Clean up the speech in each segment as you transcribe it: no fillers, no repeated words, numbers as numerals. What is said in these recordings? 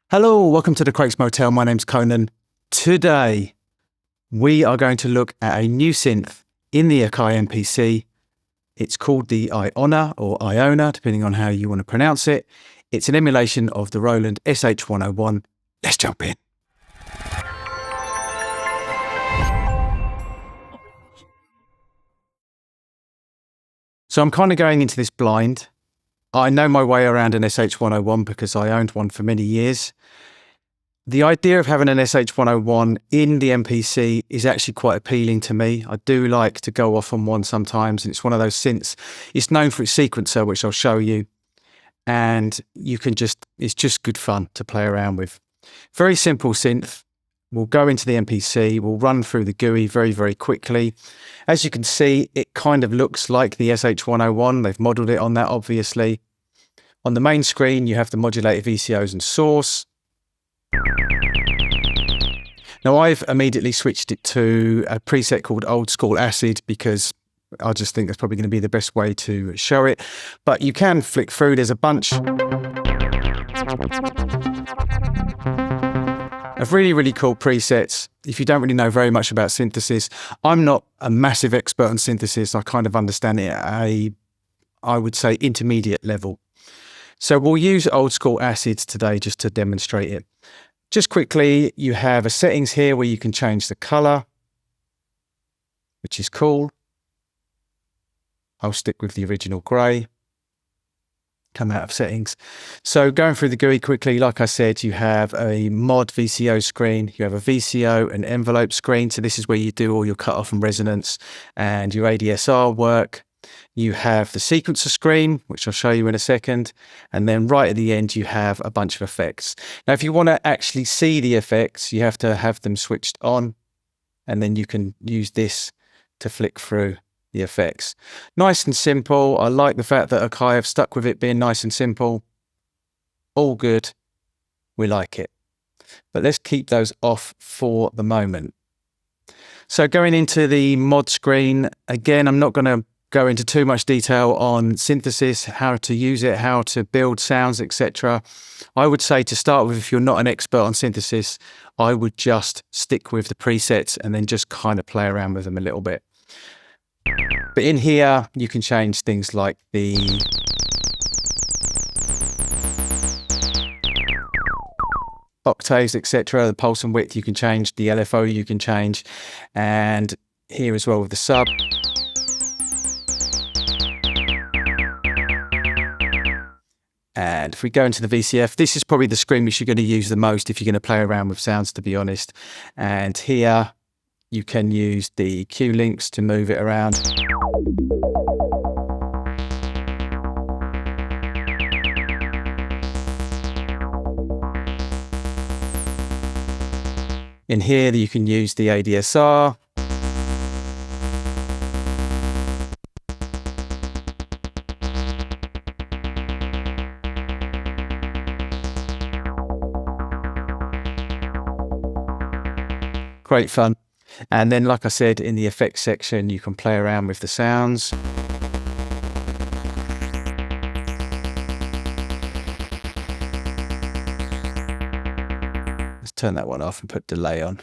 Hello, welcome to the Craig's Motel. My name's Conan. Today, we are going to look at a new synth in the Akai MPC. It's called the IONA or IONA, depending on how you want to pronounce it. It's an emulation of the Roland SH101. Let's jump in. So I'm kind of going into this blind. I know my way around an SH101 because I owned one for many years. The idea of having an SH101 in the MPC is actually quite appealing to me. I do like to go off on one sometimes, and it's one of those synths. It's known for its sequencer, which I'll show you, and it's just good fun to play around with. Very simple synth. We'll go into the MPC, we'll run through the GUI very, very quickly. As you can see, it kind of looks like the SH101. They've modeled it on that, obviously. On the main screen, you have the modulator VCOs and source. Now, I've immediately switched it to a preset called Old School Acid because I just think that's probably going to be the best way to show it. But you can flick through. There's a bunch of really, really cool presets. If you don't really know very much about synthesis, I'm not a massive expert on synthesis. I kind of understand it at a, I would say, intermediate level. So we'll use Old School Acids today just to demonstrate it. Just quickly, you have a settings here where you can change the color, which is cool. I'll stick with the original gray. Come out of settings. So going through the GUI quickly, like I said, you have a mod VCO screen, you have a VCO and envelope screen. So this is where you do all your cutoff and resonance and your ADSR work. You have the sequencer screen, which I'll show you in a second. And then right at the end, you have a bunch of effects. Now, if you want to actually see the effects, you have to have them switched on, and then you can use this to flick through the effects. Nice and simple. I like the fact that Akai have stuck with it being nice and simple. All good. We like it. But let's keep those off for the moment. So going into the mod screen, again, I'm not going to go into too much detail on synthesis, how to use it, how to build sounds, etc. I would say to start with, if you're not an expert on synthesis, I would just stick with the presets and then just kind of play around with them a little bit. But in here, you can change things like the octaves, etc. The pulse and width you can change, the LFO you can change, and here as well with the sub. And if we go into the VCF, this is probably the screen which you're going to use the most if you're going to play around with sounds, to be honest. And here you can use the Q links to move it around. In here, you can use the ADSR. Great fun. And then, like I said, in the effects section, you can play around with the sounds. Let's turn that one off and put delay on.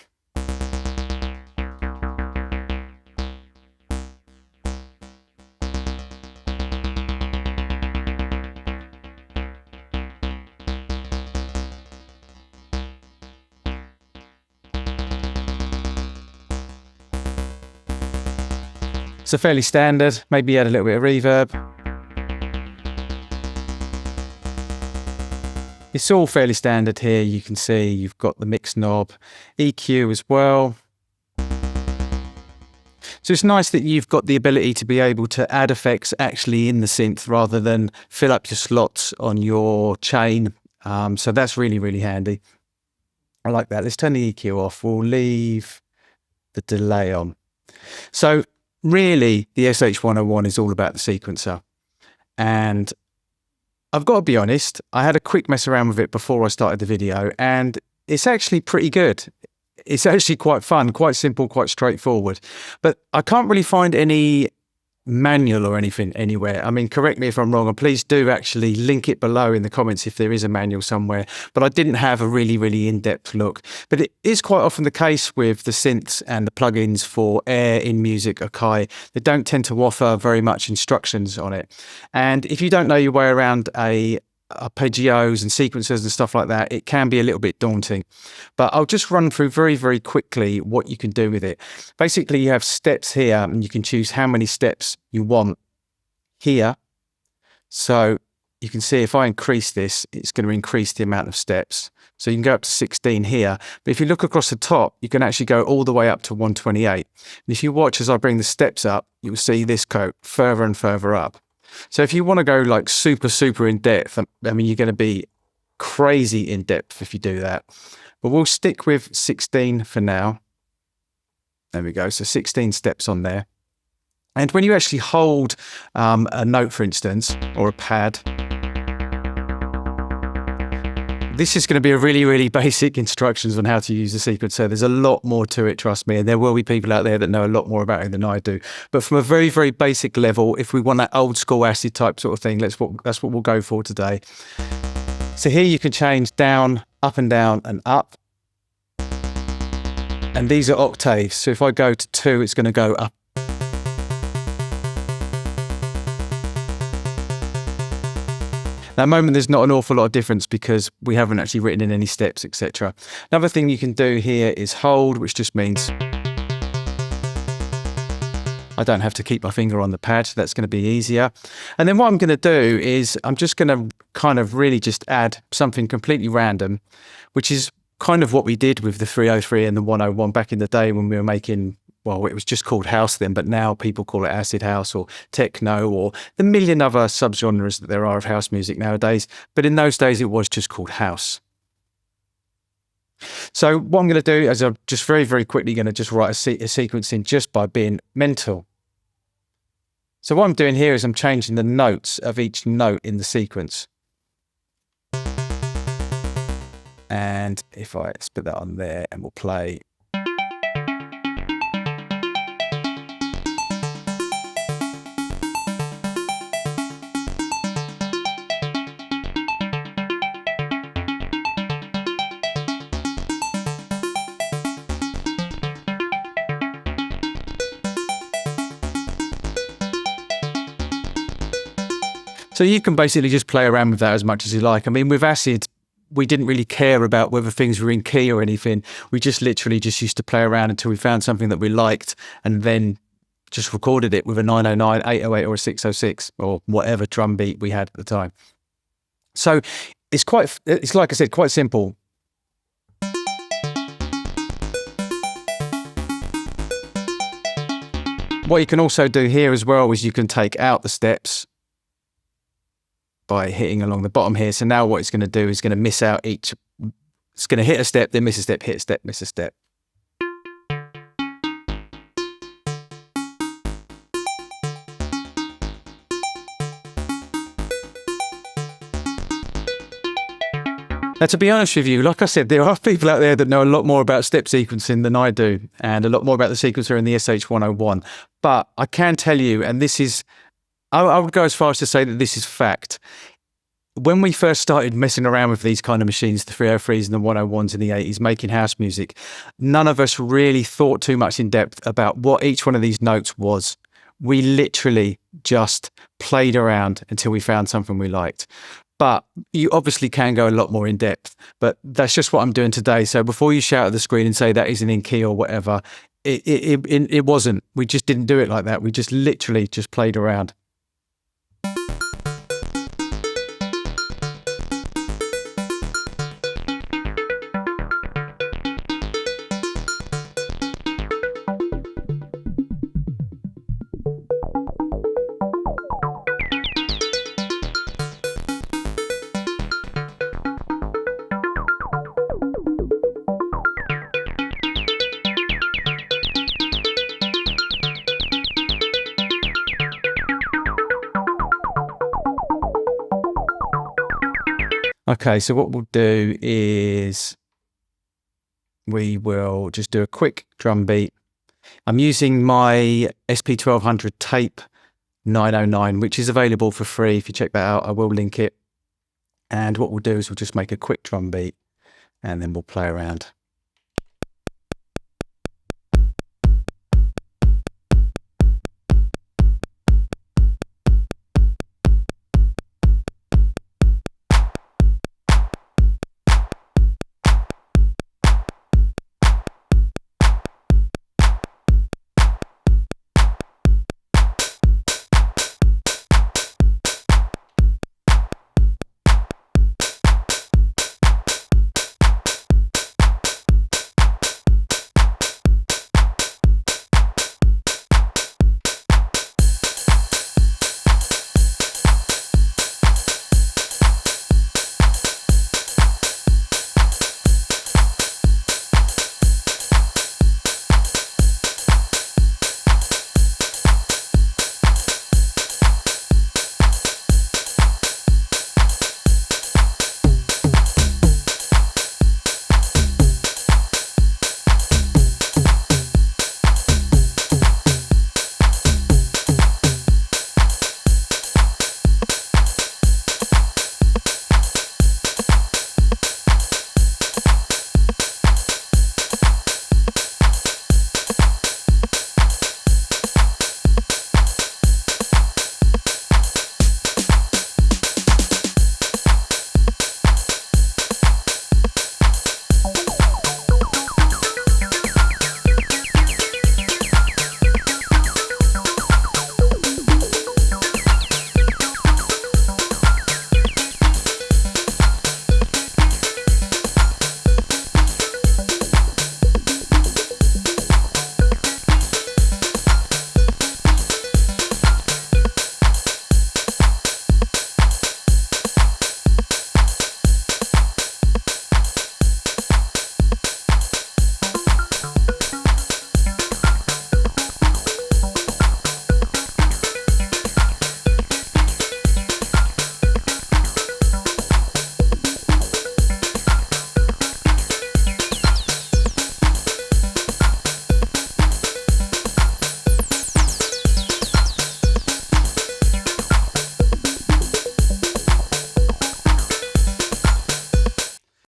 So fairly standard, maybe add a little bit of reverb. It's all fairly standard here. You can see you've got the mix knob, EQ as well. So it's nice that you've got the ability to be able to add effects actually in the synth rather than fill up your slots on your chain. So that's really, really handy. I like that. Let's turn the EQ off. We'll leave the delay on. So really, the SH101 is all about the sequencer. And I've got to be honest, I had a quick mess around with it before I started the video, and it's actually pretty good. It's actually quite fun, quite simple, quite straightforward. But I can't really find any manual or anything anywhere. I mean, correct me if I'm wrong, and please do actually link it below in the comments if there is a manual somewhere. But I didn't have a really in-depth look. But it is quite often the case with the synths and the plugins for Air, in Music, Akai. They don't tend to offer very much instructions on it. And if you don't know your way around arpeggios and sequencers and stuff like that, it can be a little bit daunting. But I'll just run through very quickly what you can do with it. Basically, you have steps here, and you can choose how many steps you want here. So you can see if I increase this, it's going to increase the amount of steps. So you can go up to 16 here. But if you look across the top, you can actually go all the way up to 128. And if you watch as I bring the steps up, you'll see this go further and further up. So if you want to go like super in depth, I mean, you're going to be crazy in depth if you do that. But we'll stick with 16 for now. There we go. So 16 steps on there. And when you actually hold a note, for instance, or a pad, this is going to be a really basic instructions on how to use the sequencer. There's a lot more to it, trust me, and there will be people out there that know a lot more about it than I do. But from a very basic level, if we want that old school acid type sort of thing, that's what we'll go for today. So here you can change down, up and down and up. And these are octaves. So if I go to 2, it's going to go up. At the moment, there's not an awful lot of difference because we haven't actually written in any steps, etc. Another thing you can do here is hold, which just means I don't have to keep my finger on the pad. So that's going to be easier. And then what I'm going to do is I'm just going to kind of really just add something completely random, which is kind of what we did with the 303 and the 101 back in the day when we were making, well, it was just called house then, but now people call it acid house or techno or the million other subgenres that there are of house music nowadays. But in those days, it was just called house. So what I'm going to do is I'm just very quickly going to just write a sequence in just by being mental. So what I'm doing here is I'm changing the notes of each note in the sequence. And if I put that on there and we'll play. So you can basically just play around with that as much as you like. I mean, with acid, we didn't really care about whether things were in key or anything. We just literally just used to play around until we found something that we liked and then just recorded it with a 909, 808 or a 606 or whatever drum beat we had at the time. So it's like I said, quite simple. What you can also do here as well is you can take out the steps by hitting along the bottom here. So now what it's going to do is going to miss out each, it's going to hit a step, then miss a step, hit a step, miss a step. Now, to be honest with you, like I said, there are people out there that know a lot more about step sequencing than I do, and a lot more about the sequencer in the SH101. But I can tell you, and this is, I would go as far as to say that this is fact. When we first started messing around with these kind of machines, the 303s and the 101s in the 80s, making house music, none of us really thought too much in depth about what each one of these notes was. We literally just played around until we found something we liked. But you obviously can go a lot more in depth, but that's just what I'm doing today. So before you shout at the screen and say that isn't in key or whatever, it wasn't. We just didn't do it like that. We just literally just played around. Okay, so what we'll do is we will just do a quick drum beat. I'm using my SP1200 tape 909, which is available for free. If you check that out, I will link it. And what we'll do is we'll just make a quick drum beat and then we'll play around.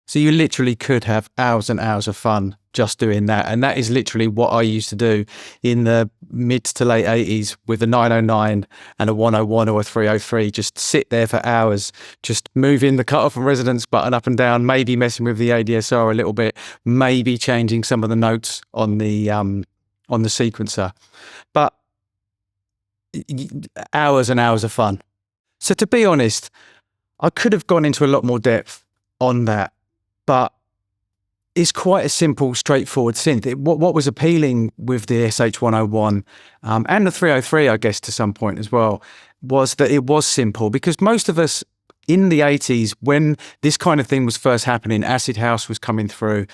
So you literally could have hours and hours of fun just doing that. And that is literally what I used to do in the mid to late 80s with a 909 and a 101 or a 303. Just sit there for hours, just moving the cutoff and resonance button up and down, maybe messing with the ADSR a little bit, maybe changing some of the notes on the sequencer. But hours and hours of fun. So to be honest, I could have gone into a lot more depth on that, but it's quite a simple, straightforward synth. What was appealing with the SH101 and the 303, I guess, to some point as well, was that it was simple, because most of us in the 80s, when this kind of thing was first happening, acid house was coming through,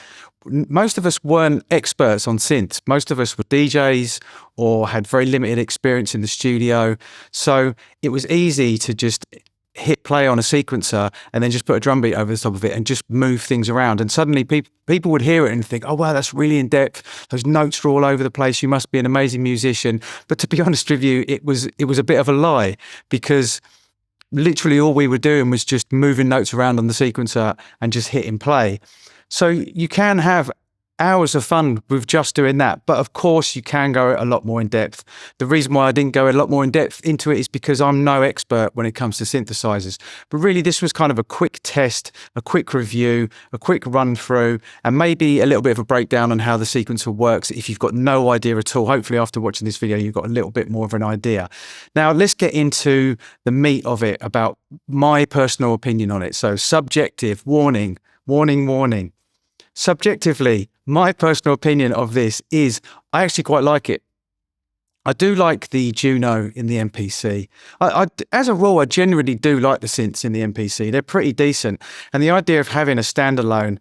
most of us weren't experts on synths. Most of us were DJs or had very limited experience in the studio. So it was easy to just hit play on a sequencer and then just put a drum beat over the top of it and just move things around. And suddenly people would hear it and think, oh, wow, that's really in depth. Those notes are all over the place. You must be an amazing musician. But to be honest with you, it was a bit of a lie, because literally all we were doing was just moving notes around on the sequencer and just hitting play. So you can have hours of fun with just doing that. But of course, you can go a lot more in depth. The reason why I didn't go a lot more in depth into it is because I'm no expert when it comes to synthesizers. But really, this was kind of a quick test, a quick review, a quick run through, and maybe a little bit of a breakdown on how the sequencer works. If you've got no idea at all, hopefully after watching this video, you've got a little bit more of an idea. Now, let's get into the meat of it, about my personal opinion on it. So subjective, warning, warning, warning. Subjectively, my personal opinion of this is I actually quite like it. I do like the Juno in the MPC. As a rule, I generally do like the synths in the MPC. They're pretty decent. And the idea of having a standalone,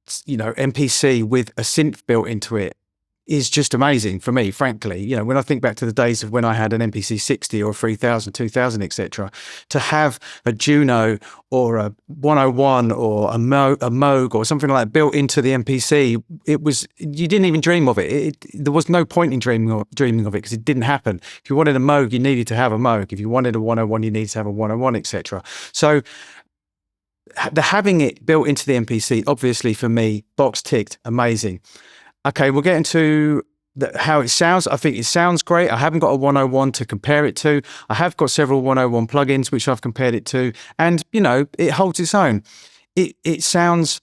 MPC with a synth built into it is just amazing for me, frankly. You know, when I think back to the days of when I had an MPC 60 or 3000, 2000, etc., to have a Juno or a 101 or a Moog or something like that built into the MPC, you didn't even dream of it. There was no point in dreaming of it because it didn't happen. If you wanted a Moog, you needed to have a Moog. If you wanted a 101, you needed to have a 101, etc. So having it built into the MPC, obviously for me, box ticked, amazing. Okay, we'll get into how it sounds. I think it sounds great. I haven't got a 101 to compare it to. I have got several 101 plugins which I've compared it to, and you know, it holds its own. It sounds,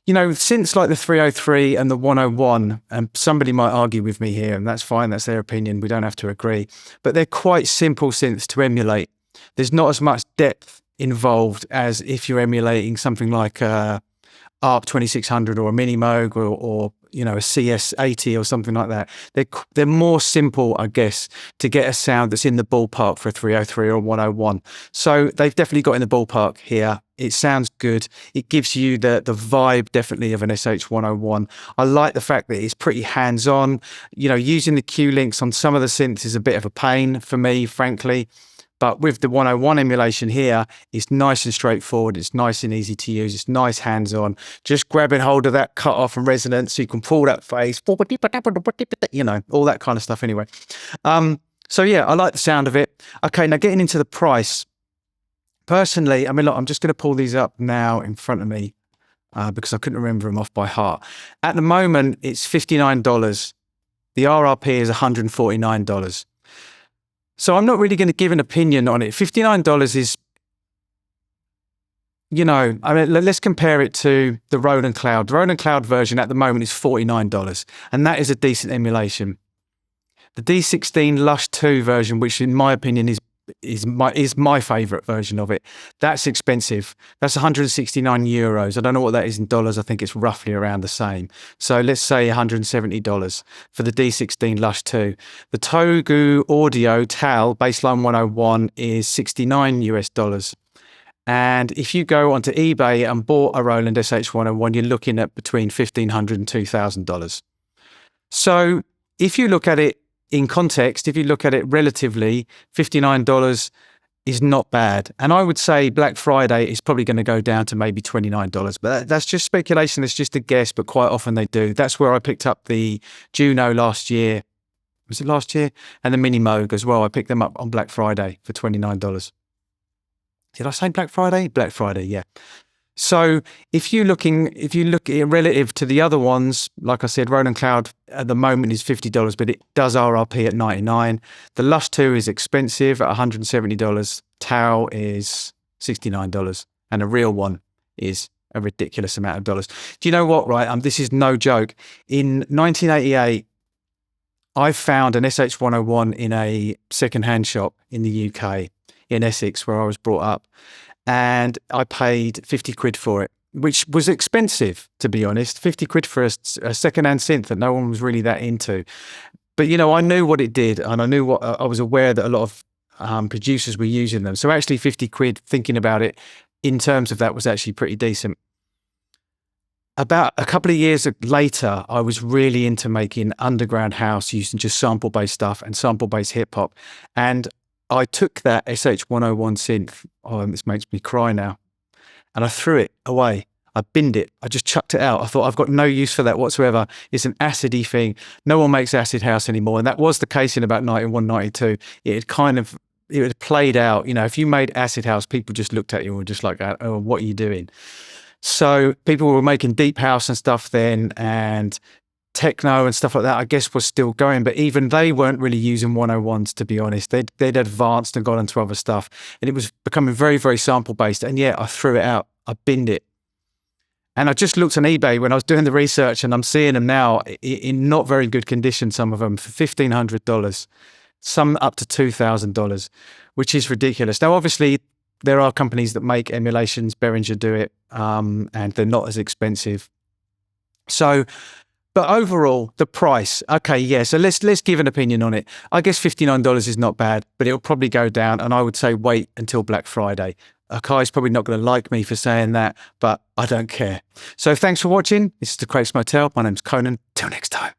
you know, synths like the 303 and the 101, and somebody might argue with me here, and that's fine. That's their opinion. We don't have to agree. But they're quite simple synths to emulate. There's not as much depth involved as if you're emulating something like ARP 2600 or a Mini Moog or you know, a CS80 or something like that. They're more simple, I guess, to get a sound that's in the ballpark for a 303 or a 101. So they've definitely got in the ballpark here. It sounds good. It gives you the vibe definitely of an SH101. I like the fact that it's pretty hands-on. You know, using the Q links on some of the synths is a bit of a pain for me, frankly. But with the 101 emulation here, it's nice and straightforward. It's nice and easy to use. It's nice hands-on. Just grabbing hold of that cut-off and resonance so you can pull that phase, you know, all that kind of stuff anyway. So yeah, I like the sound of it. Okay, now getting into the price. Personally, I mean, look, I'm just going to pull these up now in front of me because I couldn't remember them off by heart. At the moment, it's $59. The RRP is $149. So I'm not really going to give an opinion on it. $59 is, you know, I mean, let's compare it to the Roland Cloud. The Roland Cloud version at the moment is $49, and that is a decent emulation. The D16 Lush 2 version, which in my opinion is my favourite version of it, that's expensive. That's 169 euros. I don't know what that is in dollars. I think it's roughly around the same. So let's say $170 for the D16 Lush 2. The Togu Audio TAL Baseline 101 is $69 US. And if you go onto eBay and bought a Roland SH101, you're looking at between $1,500 and $2,000. So if you look at it in context, if you look at it relatively, $59 is not bad. And I would say Black Friday is probably going to go down to maybe $29. But that's just speculation. It's just a guess, but quite often they do. That's where I picked up the Juno last year. Was it last year? And the Mini Moog as well. I picked them up on Black Friday for $29. Did I say Black Friday? Black Friday, yeah. So if you look at it relative to the other ones, like I said, Roland Cloud at the moment is $50, but it does RRP at $99. The Lush 2 is expensive at $170. Tau is $69, and a real one is a ridiculous amount of dollars. Do you know what? Right, this is no joke. In 1988, I found an SH101 in a second-hand shop in the UK in Essex, where I was brought up. And I paid 50 quid for it, which was expensive, to be honest. 50 quid for a second-hand synth that no one was really that into. But, you know, I knew what it did, and I was aware that a lot of producers were using them. So actually 50 quid, thinking about it, in terms of that, was actually pretty decent. About a couple of years later, I was really into making underground house using just sample-based stuff and sample-based hip-hop. And I took that SH101 synth, this makes me cry now, and I threw it away. I binned it. I just chucked it out. I thought, I've got no use for that whatsoever. It's an acidy thing. No one makes acid house anymore. And that was the case in about 91, 92. It had played out. You know, if you made acid house, people just looked at you and were just like, oh, what are you doing? So people were making deep house and stuff then, and techno and stuff like that, I guess, was still going, but even they weren't really using 101s, to be honest. They'd advanced and gone into other stuff, and it was becoming very, very sample based. And yeah, I threw it out. I binned it. And I just looked on eBay when I was doing the research, and I'm seeing them now in not very good condition, some of them for $1,500, some up to $2,000, which is ridiculous. Now, obviously, there are companies that make emulations. Behringer do it, and they're not as expensive. So, but overall, the price, okay, yeah, so let's give an opinion on it. I guess $59 is not bad, but it'll probably go down, and I would say wait until Black Friday. Akai's probably not going to like me for saying that, but I don't care. So thanks for watching. This is the Craig's Motel. My name's Conan. Till next time.